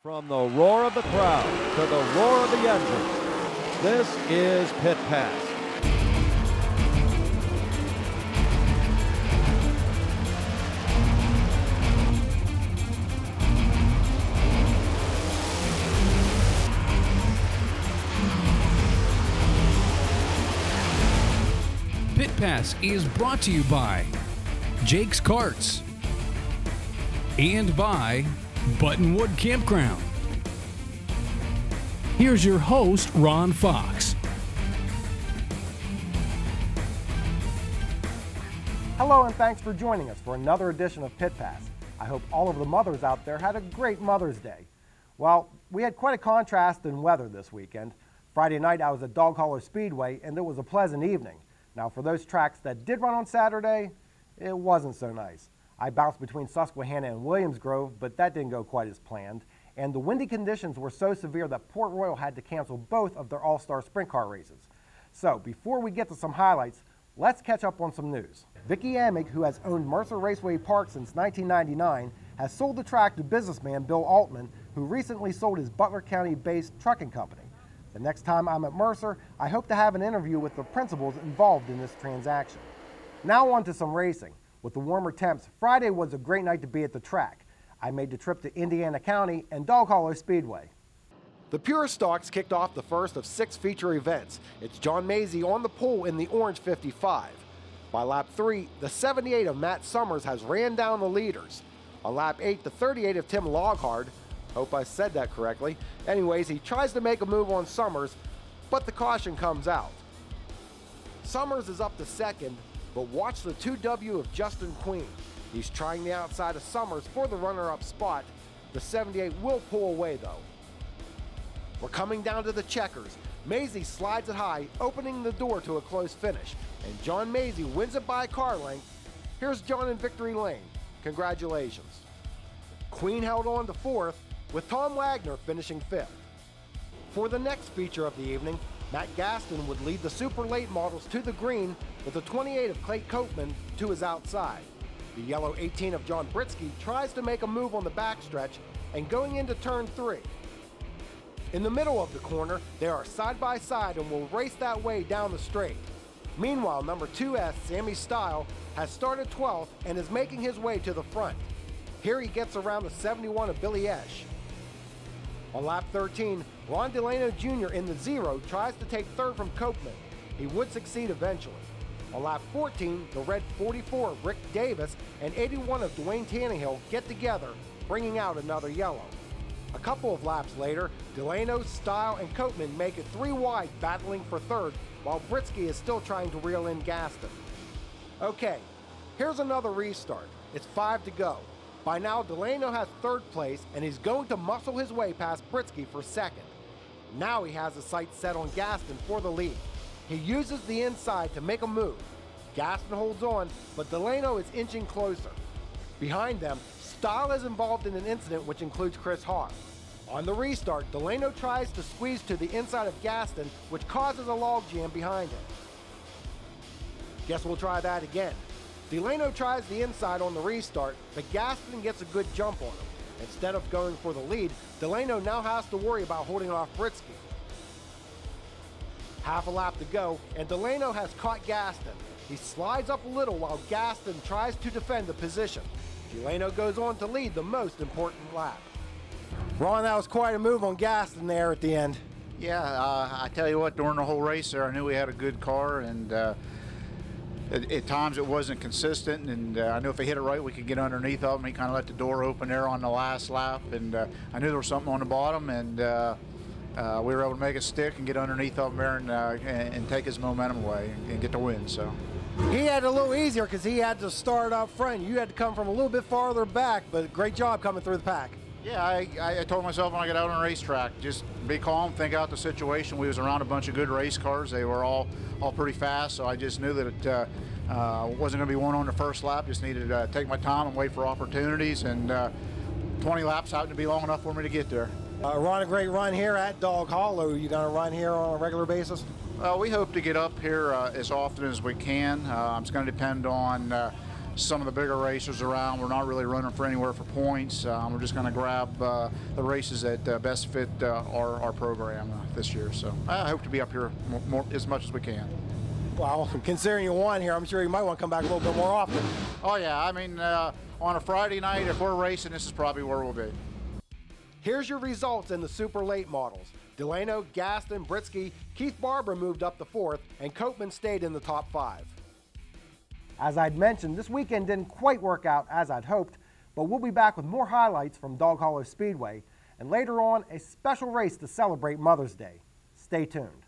From the roar of the crowd to the roar of the engine, this is Pit Pass. Pit Pass is brought to you by Jake's Karts and by Buttonwood Campground. Here's your host, Ron Fox. Hello and thanks for joining us for another edition of Pit Pass. I hope all of the mothers out there had a great Mother's Day. Well, we had quite a contrast in weather this weekend. Friday night I was at Dog Hollow Speedway and it was a pleasant evening. Now for those tracks that did run on Saturday, it wasn't so nice. I bounced between Susquehanna and Williams Grove, but that didn't go quite as planned. And the windy conditions were so severe that Port Royal had to cancel both of their all-star sprint car races. So before we get to some highlights, let's catch up on some news. Vicki Amick, who has owned Mercer Raceway Park since 1999, has sold the track to businessman Bill Altman, who recently sold his Butler County-based trucking company. The next time I'm at Mercer, I hope to have an interview with the principals involved in this transaction. Now on to some racing. With the warmer temps, Friday was a great night to be at the track. I made the trip to Indiana County and Dog Hollow Speedway. The Pure Stocks kicked off the first of 6 feature events. It's John Mazie on the pole in the orange 55. By lap 3, the 78 of Matt Summers has ran down the leaders. On lap 8, the 38 of Tim Loghard, hope I said that correctly. Anyways, he tries to make a move on Summers, but the caution comes out. Summers is up to second, but watch the 2W of Justin Queen. He's trying the outside of Summers for the runner-up spot. The 78 will pull away though. We're coming down to the checkers. Mazie slides it high, opening the door to a close finish. And John Mazie wins it by a car length. Here's John in victory lane. Congratulations. Queen held on to 4th, with Tom Wagner finishing 5th. For the next feature of the evening, Matt Gaston would lead the super late models to the green with the 28 of Clay Copeman to his outside. The yellow 18 of John Britsky tries to make a move on the backstretch and going into turn 3. In the middle of the corner, they are side by side and will race that way down the straight. Meanwhile, number 2S, Sammy Style, has started 12th and is making his way to the front. Here he gets around the 71 of Billy Esch. On lap 13, Ron Delano Jr. in the 0 tries to take 3rd from Copeman. He would succeed eventually. On lap 14, the red 44 of Rick Davis and 81 of Dwayne Tannehill get together, bringing out another yellow. A couple of laps later, Delano, Style, and Copeman make it 3 wide, battling for 3rd, while Britsky is still trying to reel in Gaston. Okay, here's another restart. It's 5 to go. By now, Delano has 3rd place, and he's going to muscle his way past Britsky for 2nd. Now he has his sights set on Gaston for the lead. He uses the inside to make a move. Gaston holds on, but Delano is inching closer. Behind them, Style is involved in an incident which includes Chris Haas. On the restart, Delano tries to squeeze to the inside of Gaston, which causes a logjam behind him. Guess we'll try that again. Delano tries the inside on the restart, but Gaston gets a good jump on him. Instead of going for the lead, Delano now has to worry about holding off Britsky. Half a lap to go, and Delano has caught Gaston. He slides up a little while Gaston tries to defend the position. Delano goes on to lead the most important lap. Ron, that was quite a move on Gaston there at the end. Yeah, I tell you what, during the whole race there, I knew we had a good car, and at times it wasn't consistent, and I knew if he hit it right, we could get underneath of him. He kind of let the door open there on the last lap, and I knew there was something on the bottom, and we were able to make it stick and get underneath of him there and take his momentum away and get the win. So he had it a little easier because he had to start up front. You had to come from a little bit farther back, but great job coming through the pack. Yeah, I told myself when I got out on the racetrack, just be calm, think out the situation. We was around a bunch of good race cars. They were all pretty fast, so I just knew that it wasn't going to be one on the first lap. Just needed to take my time and wait for opportunities, and 20 laps happened to be long enough for me to get there. Ron, a great run here at Dog Hollow. You going to run here on a regular basis? We hope to get up here as often as we can. It's going to depend on some of the bigger racers around. We're not really running for anywhere for points. We're just going to grab the races that best fit our program this year. So I hope to be up here as much as we can. Well, considering you won here, I'm sure you might want to come back a little bit more often. Oh yeah, I mean, on a Friday night, if we're racing, this is probably where we'll be. Here's your results in the super late models. Delano, Gaston, Britsky, Keith Barber moved up to 4th, and Copeman stayed in the top 5. As I'd mentioned, this weekend didn't quite work out as I'd hoped, but we'll be back with more highlights from Dog Hollow Speedway, and later on, a special race to celebrate Mother's Day. Stay tuned.